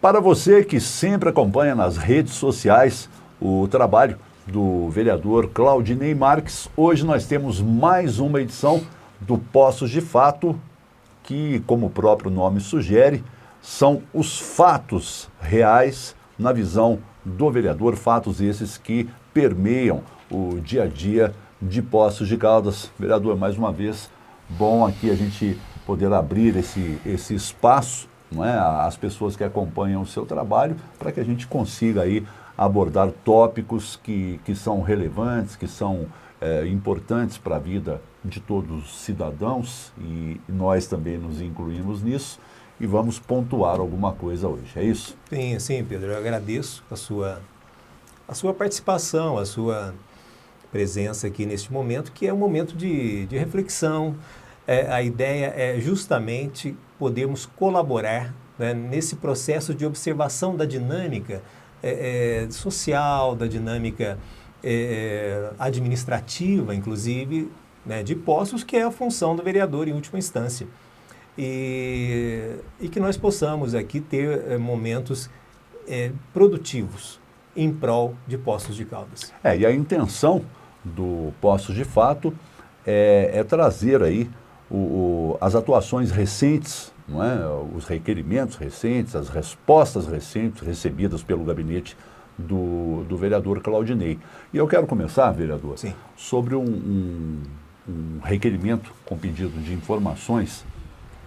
Para você que sempre acompanha nas redes sociais o trabalho do vereador Claudinei Marques, hoje nós temos mais uma edição do Poços de Fato, que, como o próprio nome sugere, são os fatos reais na visão do vereador, fatos esses que permeiam o dia a dia de Poços de Caldas. Vereador, mais uma vez, bom aqui a gente poder abrir esse espaço, não é, às pessoas que acompanham o seu trabalho, para que a gente consiga aí abordar tópicos que são relevantes, que são importantes para a vida de todos os cidadãos, e nós também nos incluímos nisso, e vamos pontuar alguma coisa hoje, é isso? Sim, Pedro, eu agradeço a sua participação, a sua presença aqui neste momento, que é um momento de reflexão. A ideia é justamente podermos colaborar, né, nesse processo de observação da dinâmica social, da dinâmica administrativa, inclusive, né, de Poços, que é a função do vereador em última instância. E que nós possamos aqui ter momentos produtivos em prol de Poços de Caldas. E a intenção do Poços de Fato é trazer aí as atuações recentes, não é? Os requerimentos recentes, as respostas recentes recebidas pelo gabinete do vereador Claudinei. E eu quero começar, vereador, Sim, sobre um requerimento com pedido de informações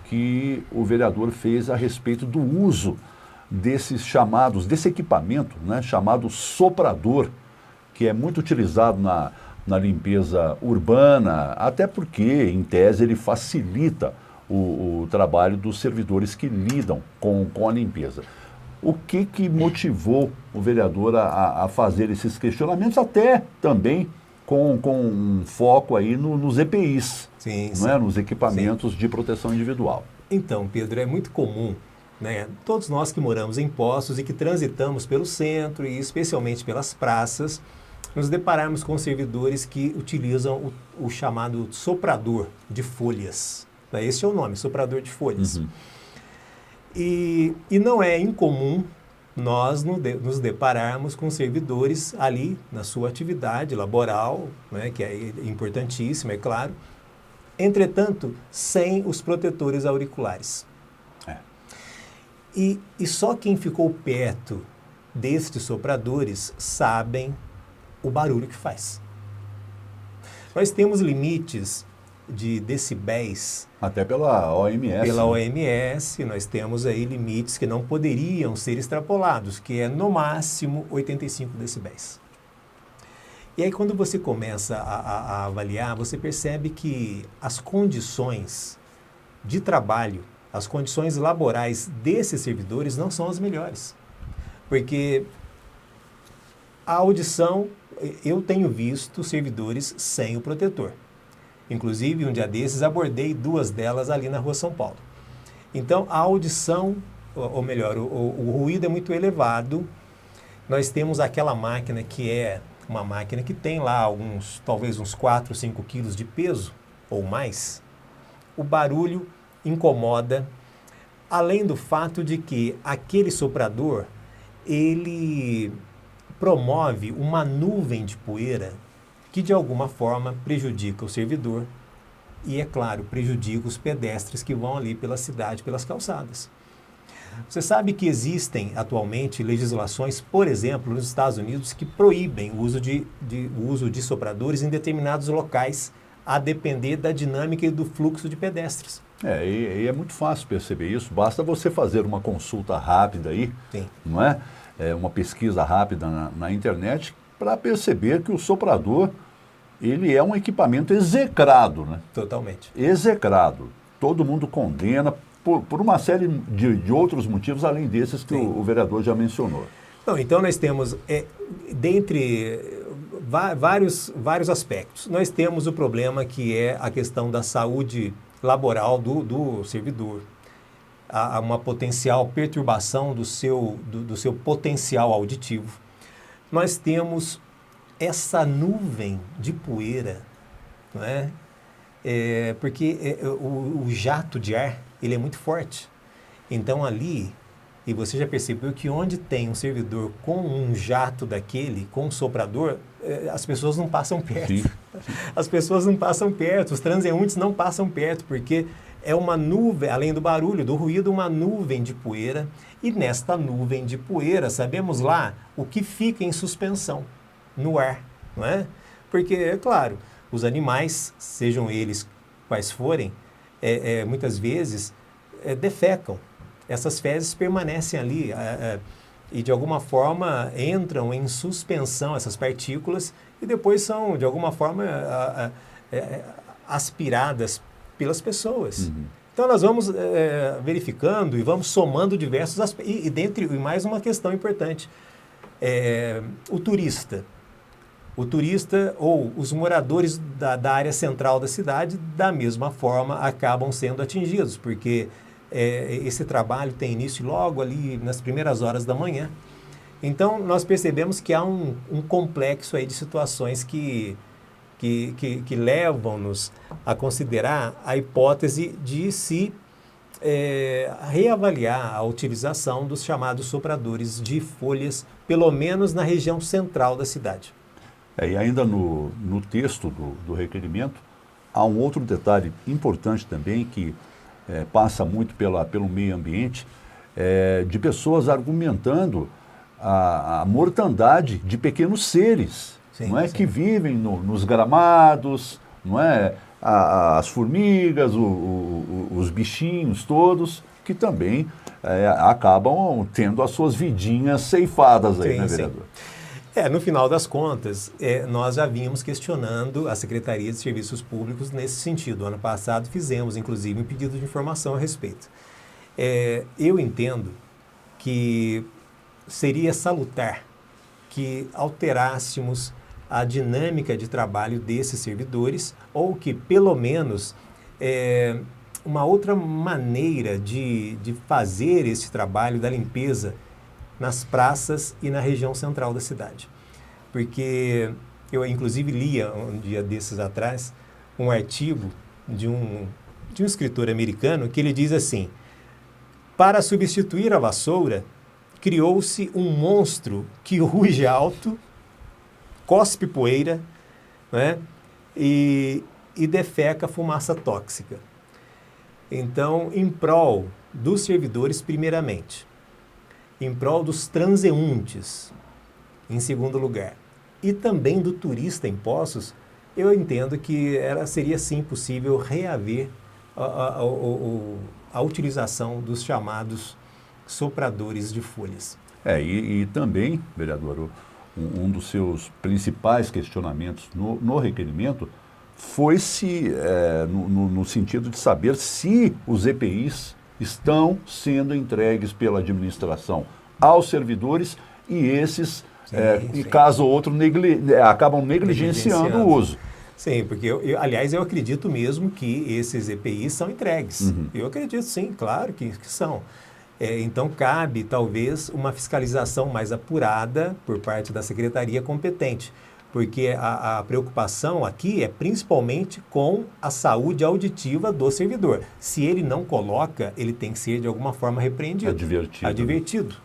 que o vereador fez a respeito do uso desse equipamento, né, chamado soprador, que é muito utilizado na limpeza urbana, até porque, em tese, ele facilita o trabalho dos servidores que lidam com a limpeza. O que motivou o vereador a fazer esses questionamentos, até também com um foco aí nos EPIs, sim, não é? Nos equipamentos de proteção individual? Então, Pedro, é muito comum, né, todos nós que moramos em Poços e que transitamos pelo centro e especialmente pelas praças, nos depararmos com servidores que utilizam o chamado soprador de folhas. Esse é o nome, soprador de folhas. Uhum. E não é incomum nós nos depararmos com servidores ali na sua atividade laboral, né, que é importantíssima, é claro, entretanto, sem os protetores auriculares. E só quem ficou perto destes sopradores sabem o barulho que faz. Nós temos limites de decibéis. Até pela OMS. Pela né? OMS, nós temos aí limites que não poderiam ser extrapolados, que é no máximo 85 decibéis. E aí quando você começa a avaliar, você percebe que as condições de trabalho, as condições laborais desses servidores não são as melhores. Porque a audição, eu tenho visto servidores sem o protetor. Inclusive, um dia desses, abordei 2 delas ali na Rua São Paulo. Então, a audição, ou melhor, o ruído é muito elevado. Nós temos aquela máquina que é uma máquina que tem lá talvez uns 4, 5 quilos de peso ou mais. O barulho incomoda, além do fato de que aquele soprador, ele promove uma nuvem de poeira que de alguma forma prejudica o servidor e, é claro, prejudica os pedestres que vão ali pela cidade, pelas calçadas. Você sabe que existem atualmente legislações, por exemplo, nos Estados Unidos, que proíbem o uso de sopradores em determinados locais, a depender da dinâmica e do fluxo de pedestres. E é muito fácil perceber isso, basta você fazer uma consulta rápida aí, Sim. não é? Uma pesquisa rápida na internet, para perceber que o soprador, ele é um equipamento execrado, né? Totalmente. Execrado. Todo mundo condena por uma série de outros motivos, além desses que o vereador já mencionou. Então nós temos, dentre vários aspectos, nós temos o problema que é a questão da saúde laboral do servidor. Há uma potencial perturbação do seu potencial auditivo. Nós temos essa nuvem de poeira, não é? Porque o jato de ar, ele é muito forte. Então ali E você já percebeu que onde tem um servidor com um jato daquele, com um soprador, as pessoas não passam perto. Sim. As pessoas não passam perto, os transeuntes não passam perto, porque é uma nuvem, além do barulho, do ruído, uma nuvem de poeira. E nesta nuvem de poeira, sabemos lá o que fica em suspensão no ar, não é? Porque, é claro, os animais, sejam eles quais forem, muitas vezes defecam. Essas fezes permanecem ali e, de alguma forma, entram em suspensão, essas partículas, e depois são, de alguma forma, aspiradas pelas pessoas. Uhum. Então, nós vamos verificando e vamos somando diversos aspectos. E mais uma questão importante, o turista ou os moradores da área central da cidade, da mesma forma, acabam sendo atingidos, porque esse trabalho tem início logo ali nas primeiras horas da manhã. Então, nós percebemos que há um complexo aí de situações que levam-nos a considerar a hipótese de se reavaliar a utilização dos chamados sopradores de folhas, pelo menos na região central da cidade. E ainda no texto do requerimento, há um outro detalhe importante também que passa muito pelo meio ambiente, de pessoas argumentando a mortandade de pequenos seres, Sim, não é? sim. Que vivem nos gramados, não é? As formigas, os bichinhos todos, que também acabam tendo as suas vidinhas ceifadas aí, Sim, né, sim. vereador? No final das contas, nós já vínhamos questionando a Secretaria de Serviços Públicos nesse sentido. Ano passado fizemos, inclusive, um pedido de informação a respeito. Eu entendo que seria salutar que alterássemos a dinâmica de trabalho desses servidores ou que, pelo menos, uma outra maneira de fazer esse trabalho da limpeza nas praças e na região central da cidade. Porque eu, inclusive, lia um dia desses atrás um artigo de um escritor americano que ele diz assim: para substituir a vassoura, criou-se um monstro que ruge alto, cospe poeira, né, e defeca fumaça tóxica. Então, em prol dos servidores, primeiramente, em prol dos transeuntes, em segundo lugar, e também do turista em Poços, eu entendo que seria sim possível reaver a utilização dos chamados sopradores de folhas. E também, vereador, um dos seus principais questionamentos no requerimento foi no sentido de saber se os EPIs estão sendo entregues pela administração aos servidores e esses, Sim. caso ou outro, acabam negligenciando o uso. Sim, porque aliás, eu acredito mesmo que esses EPIs são entregues. Uhum. Eu acredito sim, claro que são. Então, cabe talvez uma fiscalização mais apurada por parte da secretaria competente, porque a preocupação aqui é principalmente com a saúde auditiva do servidor. Se ele não coloca, ele tem que ser de alguma forma repreendido. Advertido.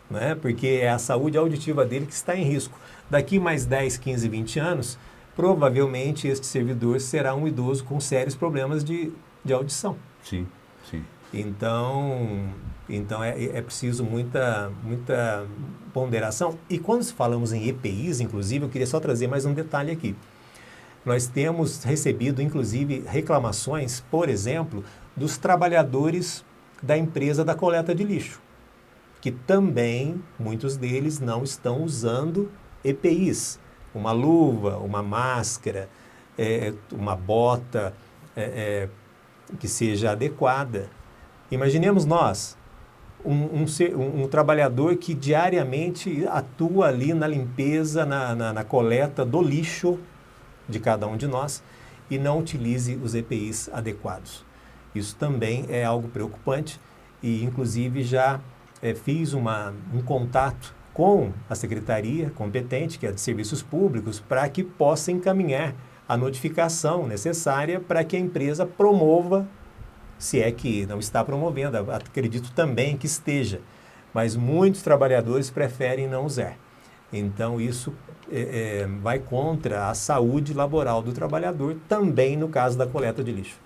Né? Porque é a saúde auditiva dele que está em risco. Daqui mais 10, 15, 20 anos, provavelmente este servidor será um idoso com sérios problemas de audição. Sim. Então é preciso muita ponderação. E quando falamos em EPIs, inclusive, eu queria só trazer mais um detalhe aqui. Nós temos recebido, inclusive, reclamações, por exemplo, dos trabalhadores da empresa da coleta de lixo, que também, muitos deles, não estão usando EPIs. Uma luva, uma máscara, uma bota que seja adequada. Imaginemos nós, um trabalhador que diariamente atua ali na limpeza, na coleta do lixo de cada um de nós e não utilize os EPIs adequados. Isso também é algo preocupante e, inclusive, já fiz um contato com a secretaria competente, que é de Serviços Públicos, para que possa encaminhar a notificação necessária para que a empresa promova, se é que não está promovendo, acredito também que esteja, mas muitos trabalhadores preferem não usar. Então, isso vai contra a saúde laboral do trabalhador, também no caso da coleta de lixo.